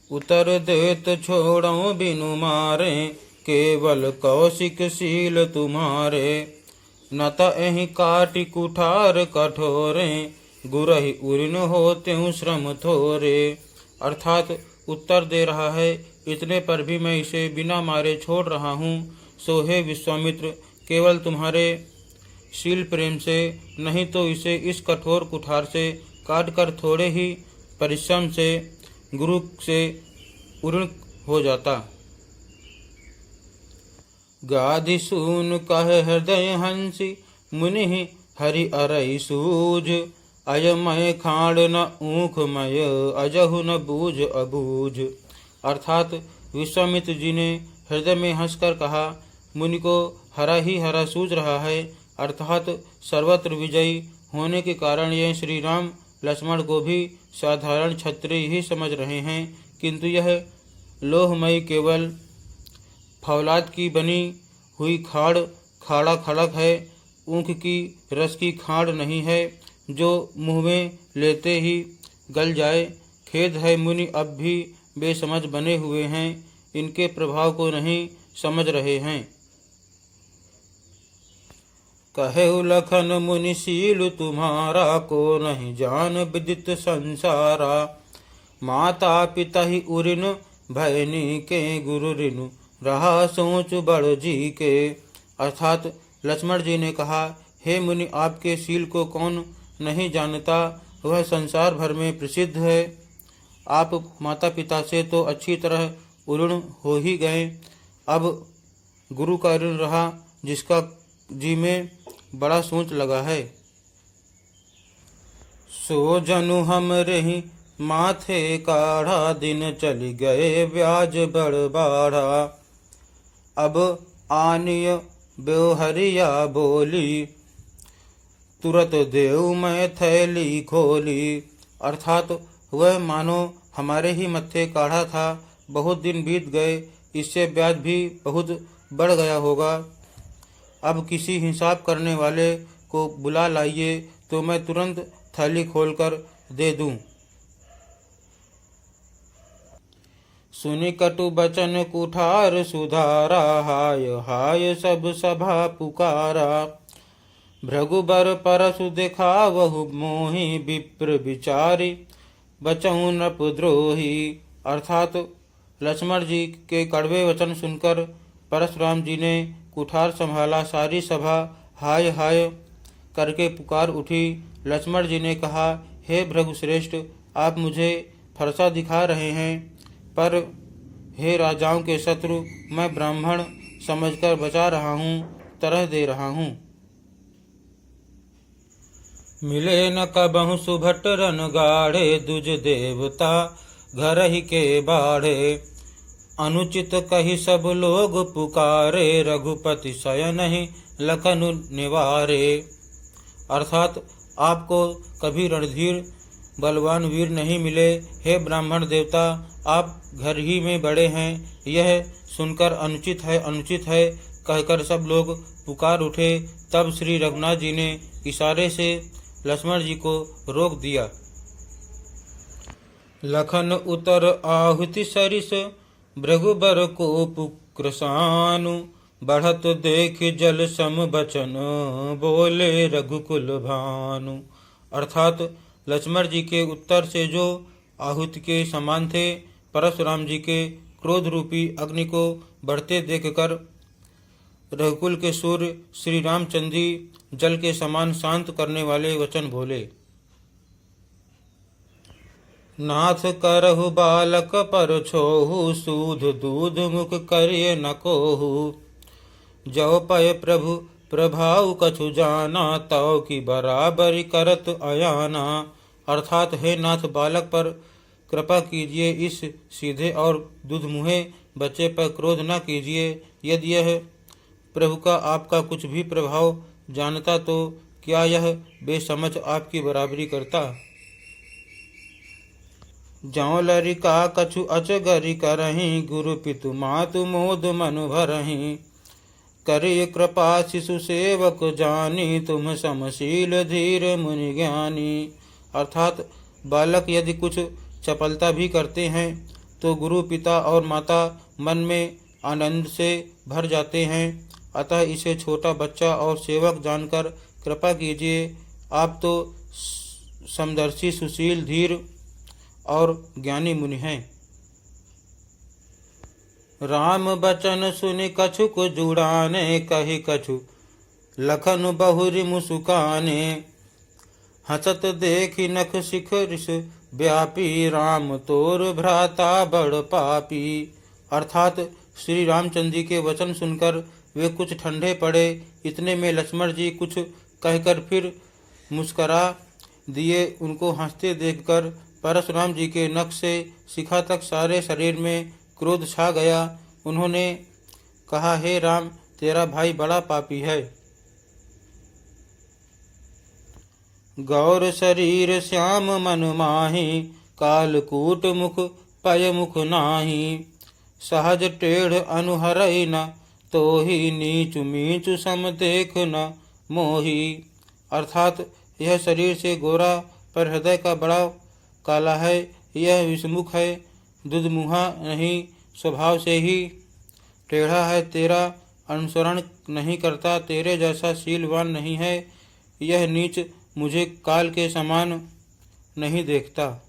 उतर देत छोड़ो बिनु मारे, केवल कौशिक शील तुम्हारे। न तहि काटि कुठार कठोरे, गुरहि उरिन होते श्रम थोरे। अर्थात उत्तर दे रहा है, इतने पर भी मैं इसे बिना मारे छोड़ रहा हूँ। सो हे विश्वामित्र, केवल तुम्हारे शील प्रेम से, नहीं तो इसे इस कठोर कुठार से काट कर थोड़े ही परिश्रम से गुरु से उर्ण हो जाता। गाधि सून कह हृदय हंसी, मुनि हरि अरई सूझ। अयमय खाड़ न ऊखमय, अजहु न बूझ अबूझ। अर्थात विश्वामित्र जी ने हृदय में हंसकर कहा, मुनि को हरा ही हरा सूझ रहा है। अर्थात सर्वत्र विजयी होने के कारण यह श्री राम लक्ष्मण को भी साधारण क्षत्रिय ही समझ रहे हैं, किंतु यह लोहमयी केवल फौलाद की बनी हुई खाड़ा खड़क है, ऊख की रस की खाड़ नहीं है जो मुँह में लेते ही गल जाए। खेद है, मुनि अब भी बेसमझ बने हुए हैं, इनके प्रभाव को नहीं समझ रहे हैं। कहेउ लखन मुनि शील तुम्हारा, को नहीं जान विदित संसारा। माता पिता ही उरिन भयनी के, गुरु ऋनु रहा सोच बड़ जी के। अर्थात लक्ष्मण जी ने कहा, हे मुनि, आपके शील को कौन नहीं जानता, वह संसार भर में प्रसिद्ध है। आप माता पिता से तो अच्छी तरह उऋण हो ही गए, अब गुरु का ऋण रहा जिसका जी में बड़ा सोच लगा है। सो जनु हम रही माथे काढ़ा, दिन चली गए ब्याज बड़ बाढ़ा। अब आनिय ब्योहरिया बोली, तुरत देव मैं थैली खोली। अर्थात वह मानो हमारे ही मत्थे काढ़ा था, बहुत दिन बीत गए, इससे ब्याज भी बहुत बढ़ गया होगा। अब किसी हिसाब करने वाले को बुला लाइए तो मैं तुरंत थैली खोलकर दे दूं। सुनि कटु बचन कुठार सुधारा, हाय हाय सब सभा पुकारा। भृगुबर परसु दिखावहु मोहि, विप्र विचारी बचऊँ नृपद्रोही। अर्थात लक्ष्मण जी के कड़वे वचन सुनकर परशुराम जी ने कुठार संभाला, सारी सभा हाय हाय करके पुकार उठी। लक्ष्मण जी ने कहा, हे भृगुश्रेष्ठ, आप मुझे फरसा दिखा रहे हैं, पर हे राजाओं के शत्रु, मैं ब्राह्मण समझकर बचा रहा हूँ, तरह दे रहा हूँ। मिले न कबहु सुभट रन गाढ़े, दुज देवता घर ही के बाढ़े। अनुचित कही सब लोग पुकारे, रघुपति शयन ही लखन निवारे। अर्थात आपको कभी रणधीर बलवान वीर नहीं मिले, हे ब्राह्मण देवता, आप घर ही में बड़े हैं, यह सुनकर अनुचित है कहकर सब लोग पुकार उठे। तब श्री रघुनाथ जी ने इशारे से लक्ष्मण जी को रोक दिया। लखन उतर आहुति सरिस, भृगुबर को पुक्रसानु। बढ़त देख जल सम बचन, बोले रघुकुल भानु। अर्थात लक्ष्मण जी के उत्तर से जो आहुति के समान थे, परशुराम जी के क्रोध रूपी अग्नि को बढ़ते देखकर रघुकुल के सूर्य श्री रामचंद्र जी जल के समान शांत करने वाले वचन बोले। नाथ करहु बालक पर छोहु, सूध दूध मुख करिय न कोहु। जौ पय प्रभु प्रभाव कछु जाना, तौ की बराबरी करत अयाना। अर्थात हे नाथ, बालक पर कृपा कीजिए, इस सीधे और दूध मुहे बच्चे पर क्रोध न कीजिए। यदि यह प्रभु का आपका कुछ भी प्रभाव जानता तो क्या यह बेसमझ आपकी बराबरी करता। जौ लरिका कछु अचगरी करहीं, गुरु पितु मातु मोद मनु भरहीं। करिय कृपा शिशु सेवक जानी, तुम समशील धीर मुनि ज्ञानी। अर्थात बालक यदि कुछ चपलता भी करते हैं तो गुरु, पिता और माता मन में आनंद से भर जाते हैं। अतः इसे छोटा बच्चा और सेवक जानकर कृपा कीजिए। आप तो समदर्शी, सुशील, धीर और ज्ञानी मुनि हैं। राम बचन सुनि कछुक जुड़ाने, कहि कछु लखन बहुरि मुसुकाने। हसत देखि नख शिखरिस व्यापी, राम तोर भ्राता बड़ पापी। अर्थात श्री रामचंद्र जी के वचन सुनकर वे कुछ ठंडे पड़े। इतने में लक्ष्मण जी कुछ कहकर फिर मुस्करा दिए। उनको हंसते देखकर परशुराम जी के नख से शिखा तक सारे शरीर में क्रोध छा गया। उन्होंने कहा, हे राम, तेरा भाई बड़ा पापी है। गौर शरीर श्याम मन माही, कालकूट मुख पय मुख नाही। सहज टेढ़ अनुहरई न, तो ही नीचु मीचु सम देख न मोही। अर्थात यह शरीर से गोरा पर हृदय का बड़ा काला है। यह विषमुख है, दुधमुहा नहीं, स्वभाव से ही टेढ़ा है। तेरा अनुसरण नहीं करता, तेरे जैसा शीलवान नहीं है। यह नीच मुझे काल के समान नहीं देखता।